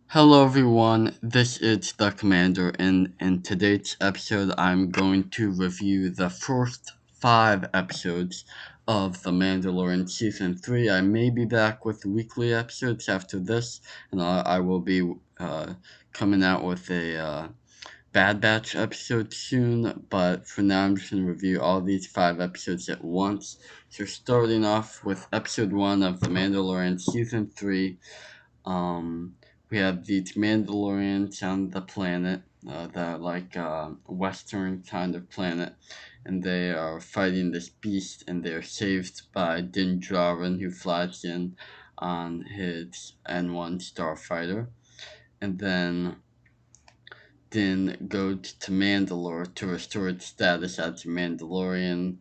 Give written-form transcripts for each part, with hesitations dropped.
Hello everyone, this is the Commander, and in today's episode, I'm going to review the first 5 episodes of The Mandalorian Season 3. I may be back with weekly episodes after this, and I will be coming out with a Bad Batch episode soon, but for now, I'm just going to review all these 5 episodes at once. So, starting off with episode 1 of The Mandalorian Season 3. We have these Mandalorians on the planet, that like Western kind of planet, and they are fighting this beast, and they are saved by Din Djarin, who flies in on his N1 starfighter, and then Din goes to Mandalore to restore its status as a Mandalorian.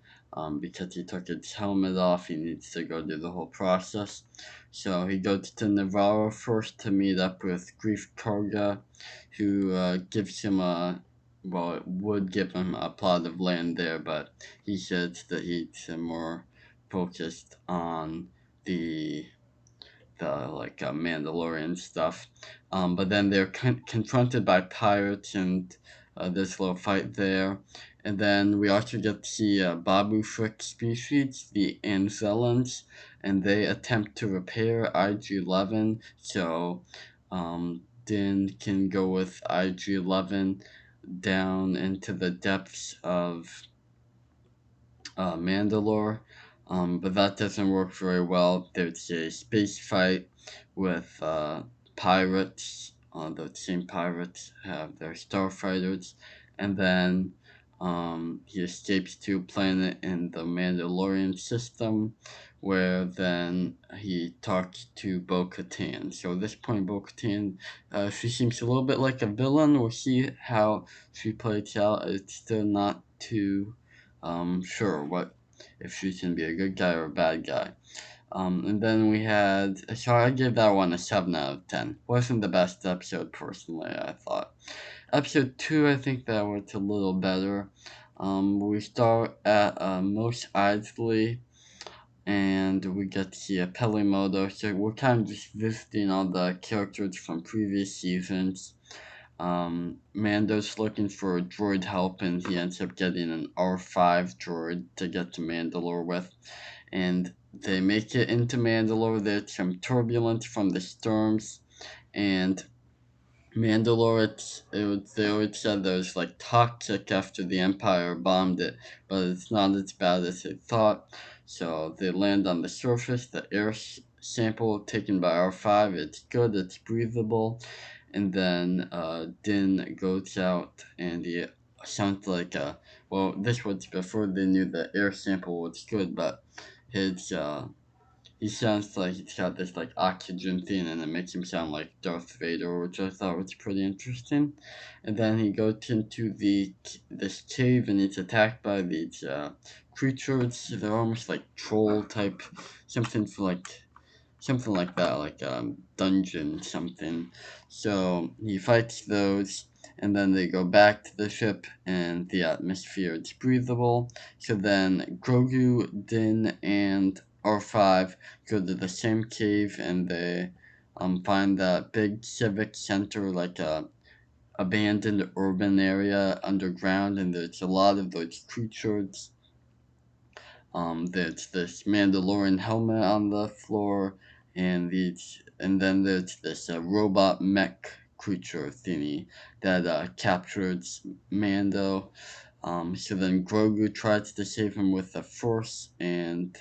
Because he took his helmet off, he needs to go do the whole process. So he goes to Navarro first to meet up with Grief Karga, who gives him it would give him a plot of land there, but he says that he's more focused on the Mandalorian stuff. But then they're confronted by pirates, and there's a little fight there. And then we also get to see a Babu Frick species, the Anzellans, and they attempt to repair IG-11. So Din can go with IG-11 down into the depths of Mandalore, but that doesn't work very well. There's a space fight with pirates. The same pirates have their starfighters, and then he escapes to a planet in the Mandalorian system, where then he talks to Bo-Katan. So at this point, Bo-Katan, she seems a little bit like a villain. We'll see how she plays out. It's still not too sure what if she's gonna be a good guy or a bad guy. And then we had, so I give that one a 7 out of 10. Wasn't the best episode personally, I thought. Episode 2, I think that was a little better. We start at Mos Eisley, and we get to see a Pelimoto. So we're kind of just visiting all the characters from previous seasons. Mando's looking for droid help, and he ends up getting an R5 droid to get to Mandalore with. And they make it into Mandalore. There's some turbulence from the storms, and Mandalore, they always said that it was like toxic after the Empire bombed it, but it's not as bad as they thought. So they land on the surface. The air sample taken by R5, it's good, it's breathable, and then Din goes out, and he sounds like this was before they knew the air sample was good, but his he sounds like he's got this like oxygen thing, and it makes him sound like Darth Vader, which I thought was pretty interesting. And then he goes into this cave, and he's attacked by these creatures. They're almost like troll type, something for like something like that, like dungeon something. So he fights those, and then they go back to the ship, and the atmosphere is breathable. So then Grogu, Din, and R5 go to the same cave, and they find that big civic center, like a abandoned urban area underground, and there's a lot of those creatures. There's this Mandalorian helmet on the floor, and then there's this robot mech creature thingy that captures Mando. So then Grogu tries to save him with the Force, and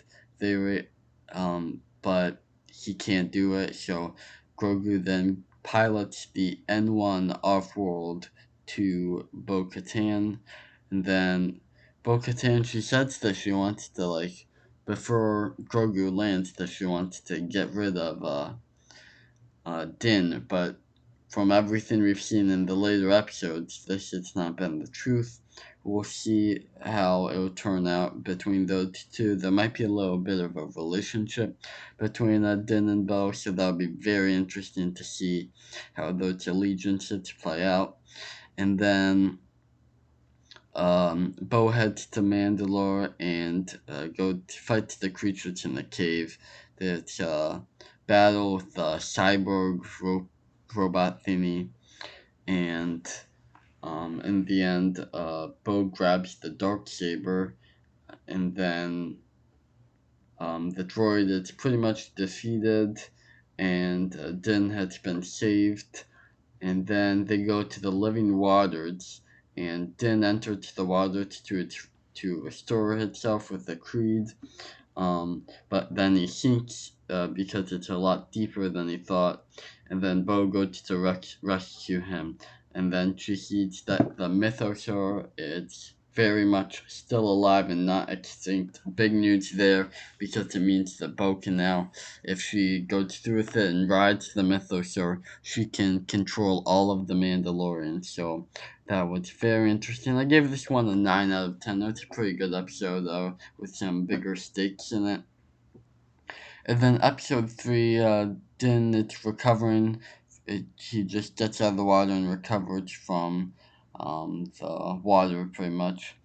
but he can't do it. So Grogu then pilots the N1 off-world to Bo-Katan, and then Bo-Katan, she says that she wants to, like, before Grogu lands, that she wants to get rid of Din, but from everything we've seen in the later episodes, this has not been the truth. We'll see how it will turn out between those two. There might be a little bit of a relationship between Din and Bo, so that'll be very interesting to see how those allegiances play out. And then Bo heads to Mandalore and go to fight the creatures in the cave. There's a battle with cyborg robot thingy, and in the end, Bo grabs the dark saber, and then the droid is pretty much defeated, and Din has been saved. And then they go to the living waters, and Din enters the waters to restore himself with the creed. But then he sinks because it's a lot deeper than he thought. And then Bo goes to rescue him. And then she sees that the mythosaur is very much still alive and not extinct. Big news there because it means that Bo can now, if she goes through with it and rides the mythosaur, she can control all of the Mandalorians. So that was very interesting. I gave this one a 9 out of 10. It's a pretty good episode, though, with some bigger stakes in it. And then episode 3, Din, it's recovering. He just gets out of the water and recovers from the water, pretty much.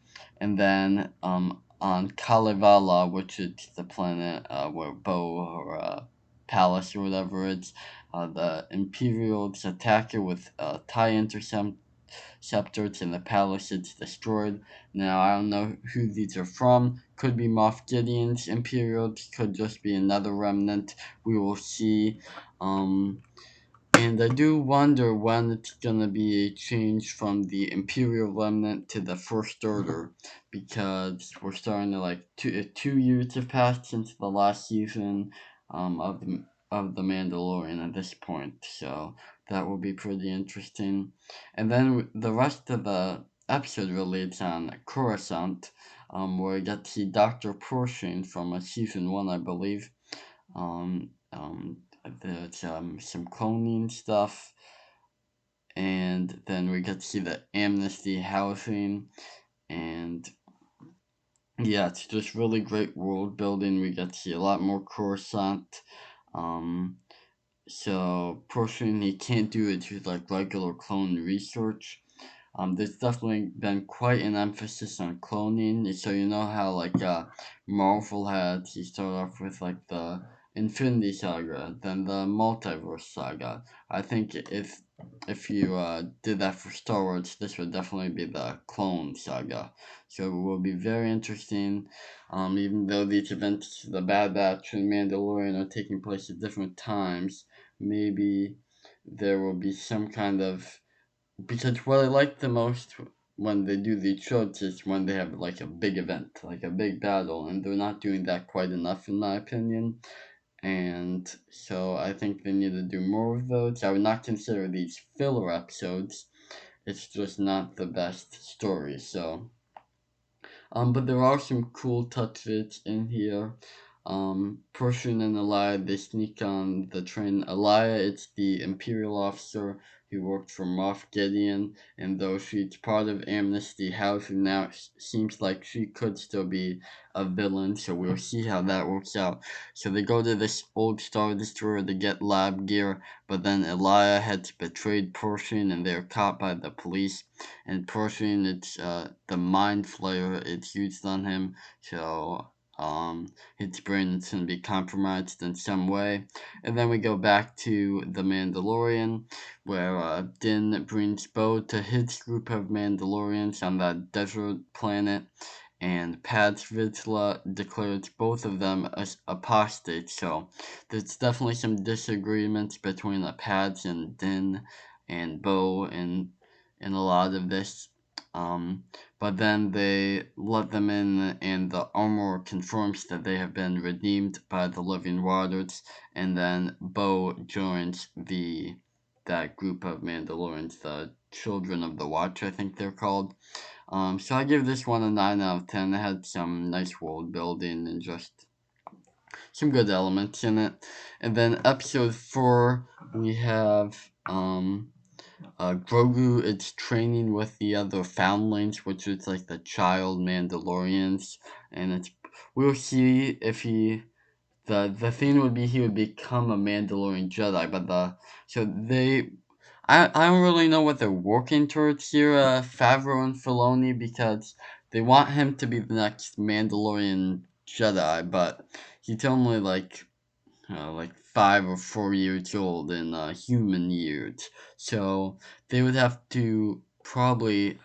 And then on Kalevala, which is the planet where Bo or Palace or whatever it's, the Imperials attack it with TIE interceptors and the palace is destroyed. Now, I don't know who these are from. Could be Moff Gideon's Imperials, could just be another remnant. We will see. Um, and I do wonder when it's gonna be a change from the Imperial Remnant to the First Order, because we're starting to like 2 years have passed since the last season of the Mandalorian at this point, so that will be pretty interesting. And then the rest of the episode relates on Coruscant, where we get to see Doctor Pershing from season 1, I believe. Um, um, there's some cloning stuff, and then we get to see the amnesty housing, and yeah, it's just really great world building. We get to see a lot more Coruscant. Um, so Pershing, he can't do it with like regular clone research. There's definitely been quite an emphasis on cloning. So you know how like Marvel had, you start off with like the Infinity Saga, then the Multiverse Saga. I think if you did that for Star Wars, this would definitely be the Clone Saga. So it will be very interesting. Even though these events, the Bad Batch and Mandalorian, are taking place at different times, maybe there will be some kind of, because what I like the most when they do these shows is when they have like a big event, like a big battle, and they're not doing that quite enough, in my opinion. And so I think they need to do more of those. I would not consider these filler episodes. It's just not the best story. So but there are some cool touches in here. Pershing and Elia, they sneak on the train. Elia, it's the Imperial officer who worked for Moff Gideon, and though she's part of Amnesty Housing now, it seems like she could still be a villain, so we'll see how that works out. So they go to this old Star Destroyer to get lab gear, but then Elia had betrayed Pershing, and they're caught by the police. And Pershing, it's the mind flayer it's used on him, so his brain is going to be compromised in some way. And then we go back to the Mandalorian, where Din brings Bo to his group of Mandalorians on that desert planet, and Pad's Vizsla declares both of them as apostates. So there's definitely some disagreements between the Pads and Din and Bo in a lot of this. Um, but then they let them in, and the armor confirms that they have been redeemed by the living waters. And then Bo joins that group of Mandalorians, the Children of the Watch, I think they're called. So I give this one a 9 out of 10. It had some nice world building and just some good elements in it. And then episode 4, we have Grogu is training with the other foundlings, which is like the child Mandalorians, and we'll see if the thing would be he would become a Mandalorian Jedi, but I don't really know what they're working towards here, Favreau and Filoni, because they want him to be the next Mandalorian Jedi, but he's only like like 5 or 4 years old in human years. So they would have to probably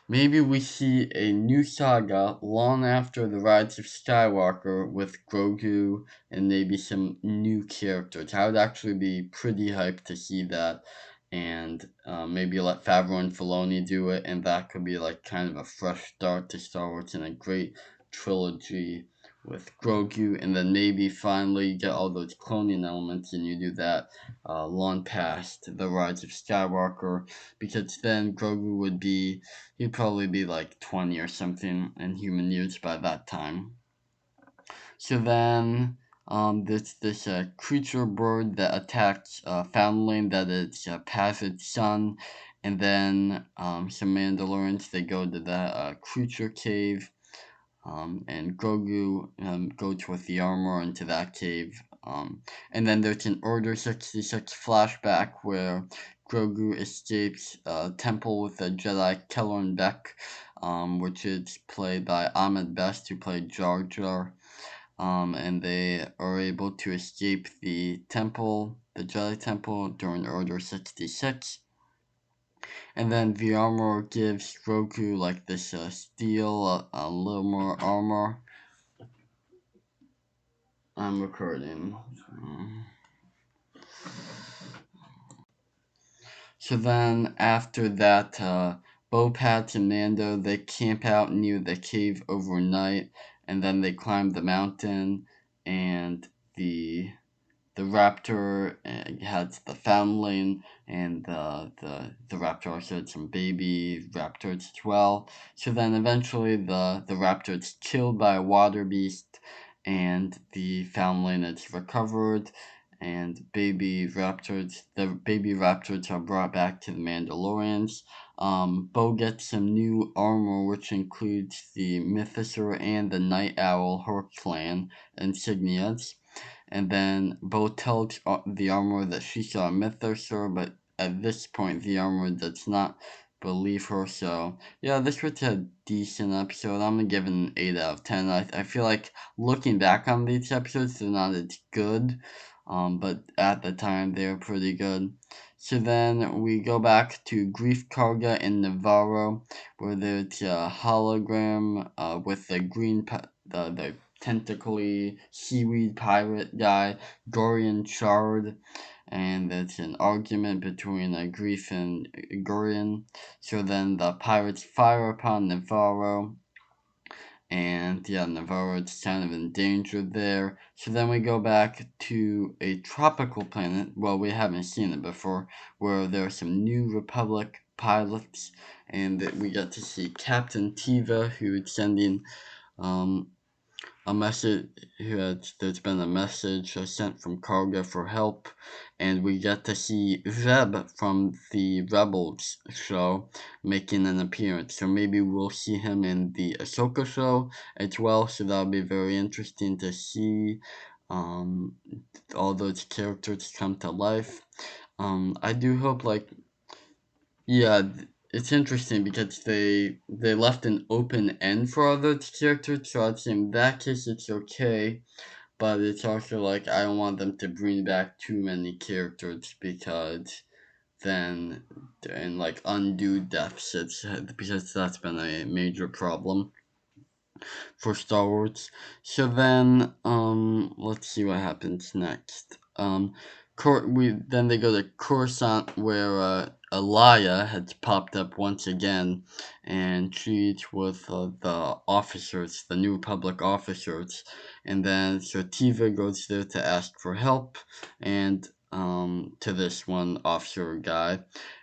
maybe we see a new saga long after the Rise of Skywalker with Grogu and maybe some new characters. I would actually be pretty hyped to see that, and maybe let Favreau and Filoni do it, and that could be like kind of a fresh start to Star Wars and a great trilogy with Grogu, and then maybe finally you get all those cloning elements and you do that long past the Rise of Skywalker, because then Grogu would be, he'd probably be like 20 or something in human years by that time. So then there's this creature bird that attacks family that it's Passage son, and then some Mandalorians, they go to the creature cave, and Grogu goes with the armor into that cave. And then there's an Order 66 flashback where Grogu escapes a temple with the Jedi Kelleran Beck, which is played by Ahmed Best, who played Jar Jar. And they are able to escape the temple, the Jedi Temple, during Order 66. And then the armor gives Grogu like this steel, a little more armor. I'm recording. So then after that, Bo Pat and Mando, they camp out near the cave overnight, and then they climb the mountain, and the raptor has the foundling, and the raptor also had some baby raptors as well. So then eventually the raptor is killed by a water beast, and the foundling is recovered, and the baby raptors are brought back to the Mandalorians. Bo gets some new armor, which includes the Mythosaur and the Night Owl Her clan insignias, and then Bo tells the armor that she saw a Mythosaur, but at this point the armor does not believe her. So yeah, this was a decent episode. I'm gonna give it an 8 out of 10. I feel like looking back on these episodes, they're not as good, but at the time they were pretty good. So then we go back to Grief Karga in Navarro, where there's a hologram with the the tentacly seaweed pirate guy, Gorian Shard, and there's an argument between Grief and Gorian. So then the pirates fire upon Navarro, and yeah, Navarro is kind of in danger there. So then we go back to a tropical planet. Well, we haven't seen it before, where there are some New Republic pilots, and we get to see Captain Tiva, who is sending um, a message, there's been a message sent from Karga for help, and we get to see Zeb from the Rebels show making an appearance. So maybe we'll see him in the Ahsoka show as well. So that'll be very interesting to see um, all those characters come to life. I do hope, like, yeah, it's interesting because they left an open end for all those characters, so I'd say in that case it's okay, but it's also like I don't want them to bring back too many characters because then and like undo deficits, because that's been a major problem for Star Wars. So then, let's see what happens next. Then they go to Coruscant, where Elia has popped up once again, and she's with the officers, the New Republic officers, and then so Tiva goes there to ask for help, and to this one officer guy,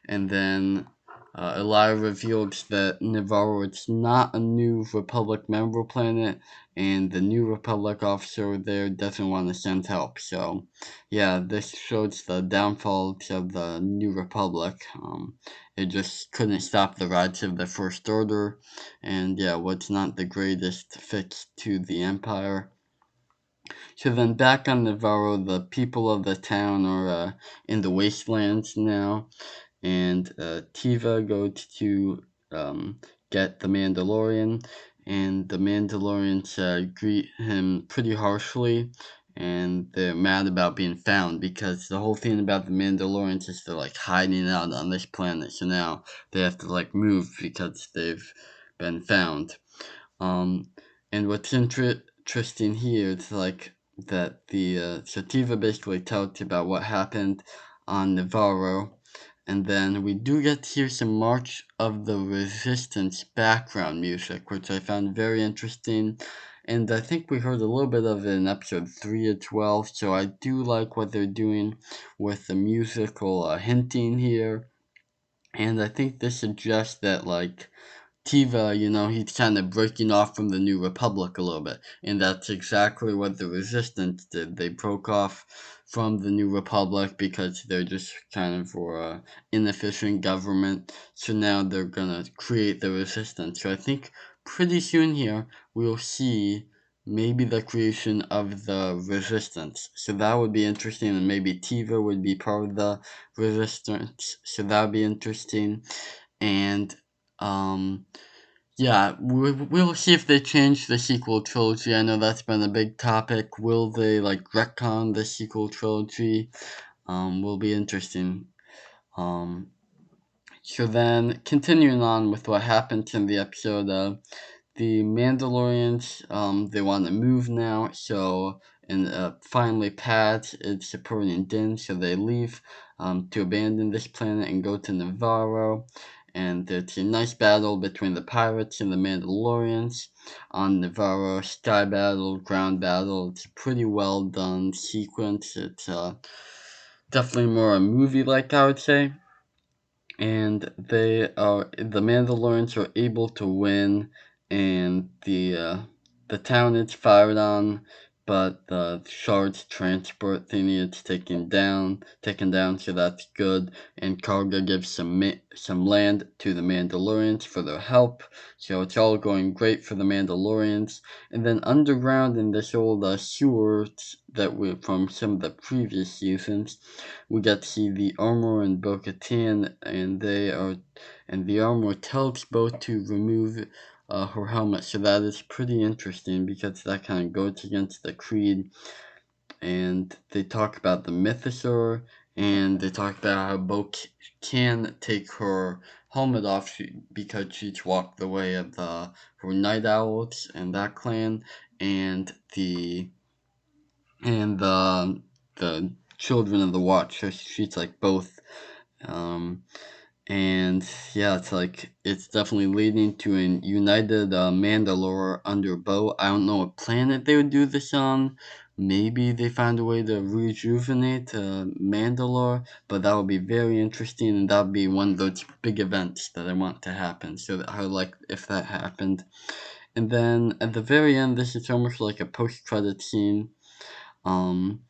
and then Elia revealed that Navarro is not a New Republic member planet, and the New Republic officer there doesn't want to send help. So, yeah, this shows the downfall of the New Republic. It just couldn't stop the rise of the First Order, and yeah, what's not the greatest fix to the Empire. So then back on Navarro, the people of the town are in the wastelands now, and Tiva goes to get the Mandalorian, and the Mandalorians greet him pretty harshly, and they're mad about being found because the whole thing about the Mandalorians is they're like hiding out on this planet. So now they have to like move because they've been found. Um, and what's interesting here is like that the Sativa basically tells you about what happened on Navarro, and then we do get to hear some March of the Resistance background music, which I found very interesting. And I think we heard a little bit of it in episode 3 as well, so I do like what they're doing with the musical hinting here. And I think this suggests that, like, Tiva, he's kind of breaking off from the New Republic a little bit. And that's exactly what the Resistance did. They broke off from the New Republic because they're just kind of for inefficient government. So now they're going to create the Resistance. So I think pretty soon here we'll see maybe the creation of the Resistance. So that would be interesting. And maybe Tiva would be part of the Resistance. So that would be interesting. And um, yeah, we'll see if they change the sequel trilogy. I know that's been a big topic. Will they like retcon the sequel trilogy? Will be interesting. Um, so then, continuing on with what happened in the episode, the Mandalorians, they want to move now. So, and finally, Pat is supporting Din, so they leave to abandon this planet and go to Navarro. And it's a nice battle between the pirates and the Mandalorians on Navarro. Sky battle, ground battle. It's a pretty well done sequence. It's definitely more a movie like, I would say. And the Mandalorians are able to win, and the town is fired on, but the Shard's transport thingy is taken down, so that's good. And Karga gives some land to the Mandalorians for their help, so it's all going great for the Mandalorians. And then underground in this old sewers that we from some of the previous seasons, we get to see the armor and Bo-Katan, and the armor tells Bo to remove her helmet. So that is pretty interesting because that kind of goes against the creed. And they talk about the Mythosaur, and they talk about how Bo can take her helmet off because she's walked the way of her Night Owls and that clan, and the Children of the Watch. So she's like both. Um, and yeah, it's definitely leading to an united Mandalore under Bo. I don't know what planet they would do this on. Maybe they find a way to rejuvenate Mandalore, but that would be very interesting, and that would be one of those big events that I want to happen. So I would like if that happened. And then at the very end, this is almost like a post-credit scene. Um,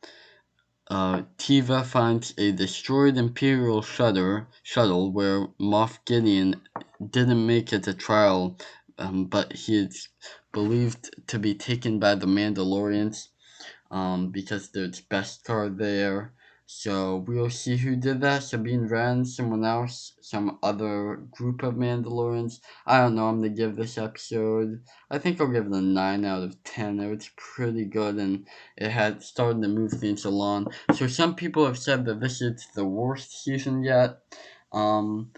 Tiva finds a destroyed Imperial shuttle where Moff Gideon didn't make it to trial, but he is believed to be taken by the Mandalorians because there's Beskar there. So we'll see who did that. Sabine Wren, someone else, some other group of Mandalorians. I don't know. I'm gonna give this episode. I think I'll give it a 9 out of 10. It was pretty good, and it had started to move things along. So some people have said that this is the worst season yet. Um,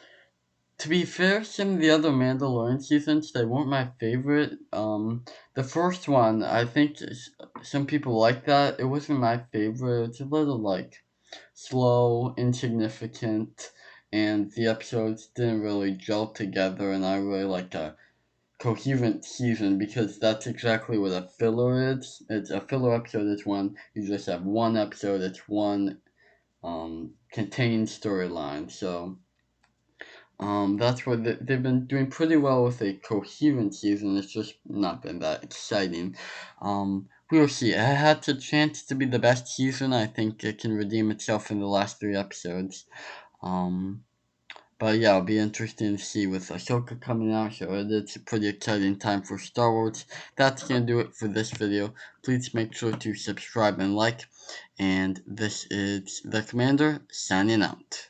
to be fair, some of the other Mandalorian seasons, they weren't my favorite. The first one, I think some people like that. It wasn't my favorite. It's a little like slow, insignificant, and the episodes didn't really gel together. And I really like a coherent season because that's exactly what a filler is. It's a filler episode is one you just have one episode. It's one contained storyline. So that's what they've been doing pretty well with a coherent season. It's just not been that exciting. We'll see. It had a chance to be the best season. I think it can redeem itself in the last 3 episodes. Um, but yeah, it'll be interesting to see with Ahsoka coming out. So it's a pretty exciting time for Star Wars. That's gonna do it for this video. Please make sure to subscribe and like. And this is the Commander signing out.